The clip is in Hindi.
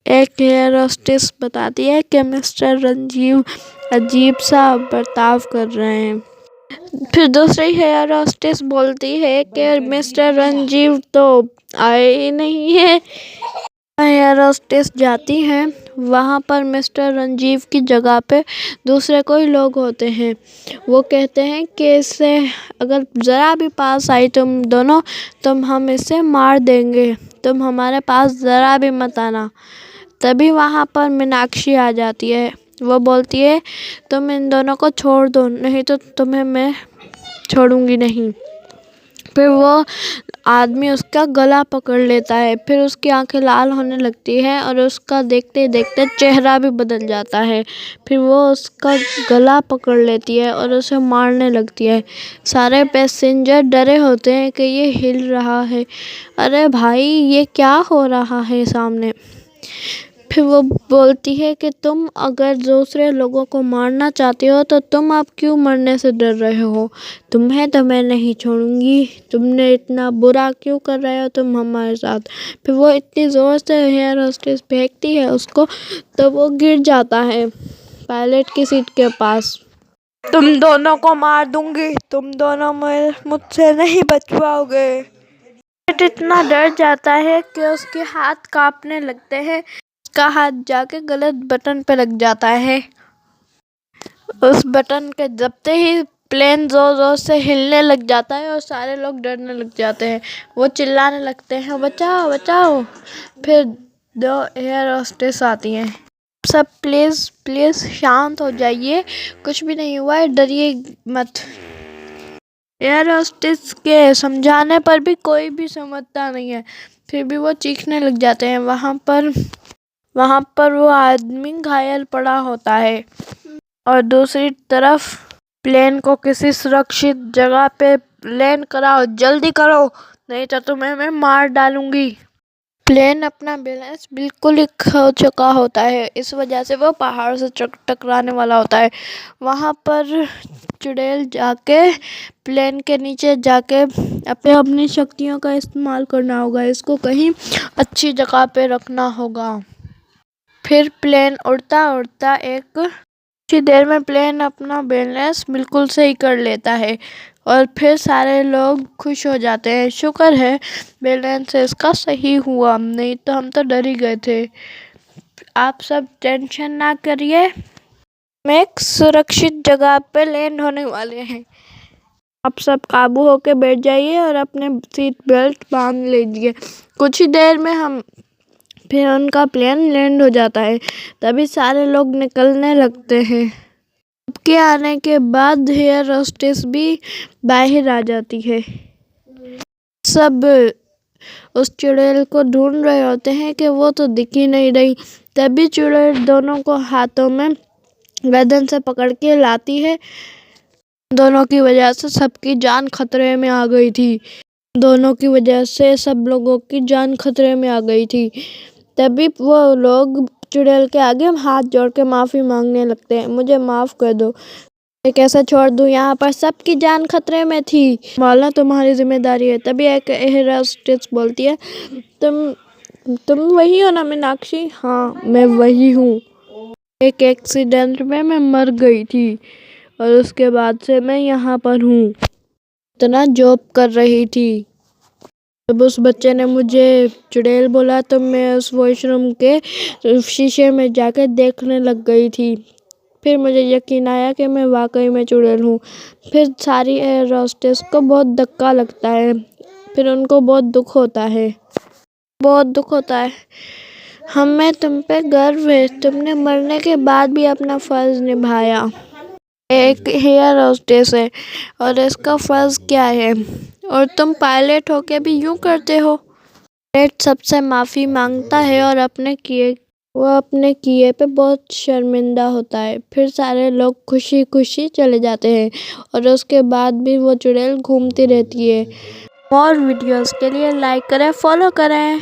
एक एयर होस्टेस बताती है कि मिस्टर रंजीव अजीब सा बर्ताव कर रहे हैं। फिर दूसरी एयर होस्टेस बोलती है कि मिस्टर रंजीव तो आए ही नहीं है। एयर होस्टेस जाती हैं, वहाँ पर मिस्टर रंजीव की जगह पे दूसरे कोई लोग होते हैं। वो कहते हैं कि इससे अगर ज़रा भी पास आई तुम दोनों, तुम हम इसे मार देंगे, तुम हमारे पास ज़रा भी मत आना। तभी वहाँ पर मीनाक्षी आ जाती है। वो बोलती है तुम इन दोनों को छोड़ दो, नहीं तो तुम्हें मैं छोड़ूंगी नहीं। फिर वो आदमी उसका गला पकड़ लेता है, फिर उसकी आंखें लाल होने लगती है और उसका देखते देखते चेहरा भी बदल जाता है। फिर वो उसका गला पकड़ लेती है और उसे मारने लगती है। सारे पैसेंजर डरे होते हैं कि ये हिल रहा है, अरे भाई ये क्या हो रहा है सामने। फिर वो बोलती है कि तुम अगर दूसरे लोगों को मारना चाहते हो तो तुम अब क्यों मरने से डर रहे हो, तुम्हें तो मैं नहीं छोड़ूंगी, तुमने इतना बुरा क्यों कर रहे हो तुम हमारे साथ। फिर वो इतनी ज़ोर से एयर होस्टेस फेंकती है उसको, तो वो गिर जाता है पायलट की सीट के पास। तुम दोनों को मार दूंगी, तुम दोनों मुझसे नहीं बच पाओगे। इतना डर जाता है कि उसके हाथ कांपने लगते हैं। उसका हाथ जाके गलत बटन पे लग जाता है। उस बटन के दबते ही प्लेन जोर जोर से हिलने लग जाता है और सारे लोग डरने लग जाते हैं। वो चिल्लाने लगते हैं बचाओ बचाओ। फिर दो एयर होस्टेस आती हैं। सब प्लीज़ प्लीज़ शांत हो जाइए, कुछ भी नहीं हुआ है, डरिए मत। एयर होस्टेस के समझाने पर भी कोई भी समझता नहीं है, फिर भी वो चीखने लग जाते हैं। वहाँ पर वो आदमी घायल पड़ा होता है और दूसरी तरफ प्लेन को किसी सुरक्षित जगह पे लैंड कराओ, जल्दी करो, नहीं तो तुम्हें मैं मार डालूंगी। प्लेन अपना बैलेंस बिल्कुल ही खो चुका होता है, इस वजह से वो पहाड़ से टकराने वाला होता है। वहाँ पर चुड़ैल जाके प्लेन के नीचे जाके अपनी शक्तियों का इस्तेमाल करना होगा, इसको कहीं अच्छी जगह पे रखना होगा। फिर प्लेन उड़ता उड़ता कुछ देर में प्लेन अपना बैलेंस बिल्कुल सही कर लेता है और फिर सारे लोग खुश हो जाते हैं। शुक्र है बैलेंस इसका सही हुआ, नहीं तो हम तो डर ही गए थे। आप सब टेंशन ना करिए, हम एक सुरक्षित जगह पे लैंड होने वाले हैं। आप सब काबू होके बैठ जाइए और अपने सीट बेल्ट बांध लीजिए। कुछ ही देर में फिर उनका प्लेन लैंड हो जाता है। तभी सारे लोग निकलने लगते हैं। सबके आने के बाद एयर होस्टेस भी बाहर आ जाती है। सब उस चुड़ैल को ढूंढ रहे होते हैं कि वो तो दिख ही नहीं रही। तभी चुड़ैल दोनों को हाथों में गर्दन से पकड़ के लाती है। दोनों की वजह से सबकी जान खतरे में आ गई थी। दोनों की वजह से सब लोगों की जान खतरे में आ गई थी। तभी वो लोग चुड़ैल के आगे हाथ जोड़ के माफ़ी मांगने लगते हैं, मुझे माफ़ कर दो, मैं कैसे छोड़ दूँ, यहाँ पर सबकी जान खतरे में थी, मौला तुम्हारी जिम्मेदारी है। तभी एक एयर होस्टेस बोलती है तुम वही हो ना मीनाक्षी? हाँ मैं वही हूँ, एक एक्सीडेंट में मैं मर गई थी और उसके बाद से मैं यहाँ पर हूँ, इतना जॉब कर रही थी। जब उस बच्चे ने मुझे चुड़ैल बोला तो मैं उस वॉशरूम के शीशे में जाकर देखने लग गई थी। फिर मुझे यकीन आया कि मैं वाकई में चुड़ैल हूँ। फिर सारी एयर होस्टेस को बहुत धक्का लगता है, फिर उनको बहुत दुख होता है, बहुत दुख होता है। हमें तुम पे गर्व है, तुमने मरने के बाद भी अपना फ़र्ज़ निभाया। एक एयर होस्टेस है और इसका फ़र्ज़ क्या है, और तुम पायलट होके भी यूँ करते हो। पायलट सबसे माफ़ी मांगता है और अपने किए पे बहुत शर्मिंदा होता है। फिर सारे लोग खुशी खुशी चले जाते हैं और उसके बाद भी वो चुड़ैल घूमती रहती है। और वीडियोस के लिए लाइक करें, फॉलो करें।